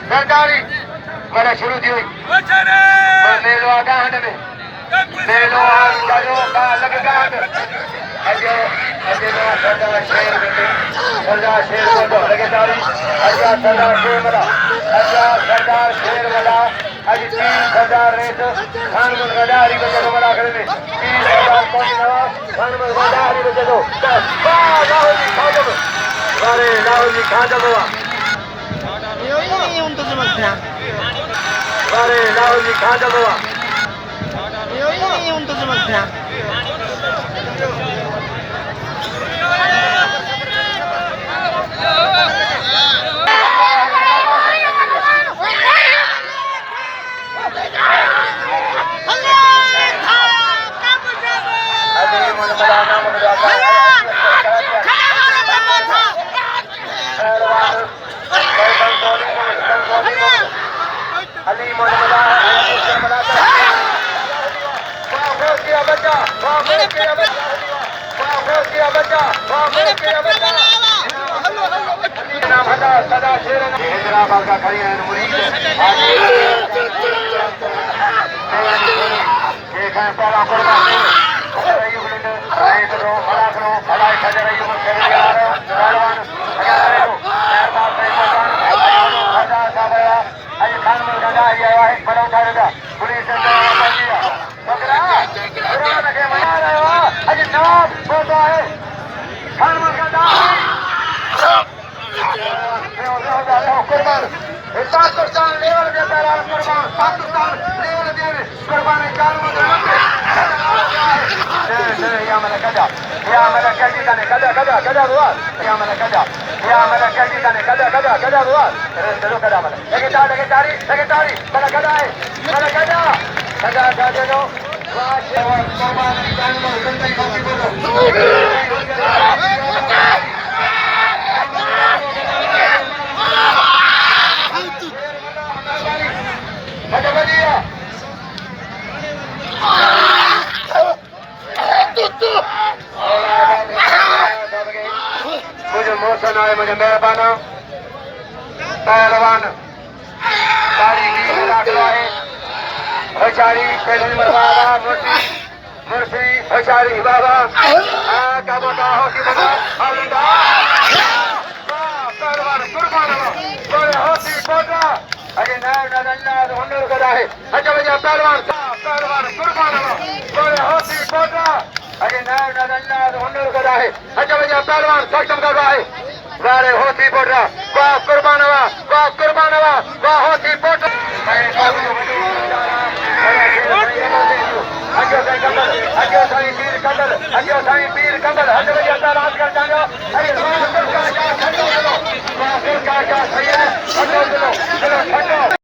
सरकारी मैंने शुरू थी हुई मेलो आगा हंड में मेलो आगा का लगे गांड अजो अजो सरदार शेर को तो लगे तारी अजा सरदार शेर वाला आज 30,000 रेट खान मुर्गादारी बचे तो बड़ा करने 30,000 कौन नवाज खान मुर्गादारी बचे तो राहुल जी खा दो बाबा ini untuk semakna. अरे राहुल जी खा दो बाबा Ini untuk semakna. सदा शेर हैदराबाद का खड़ी है मुरीद पहला कुर्बान पाकिस्तान लेवल के दौरान कुर्बान पाकिस्तान लेवल के कुर्बान या मैंने कदा हुआ या मैंने कदा हुआ चलो कदा मैंने लगे तारी मैंने कदा है मैंने कदा दे दो मुझे मौसम आए मुझे मेहरबान पहलवान होशारी पहले मरवाबा मुर्सी होशारी बाबा का बता हो कि बता पहलवान कुर्बान होती पोटा अरे नाम नजर हुंडल कदा है अच्छा भैया पहलवान कुर्बान होती पोटा अरे नाम नजर हुंडल कदा है अच्छा भैया पहलवान सक्षम कर रहा है गारे होती पोटा वाह कुर्बान वाह होती पोटा अजो साईं पीर कंदल हज भैया राज कर जाओ अरे का क्या सही है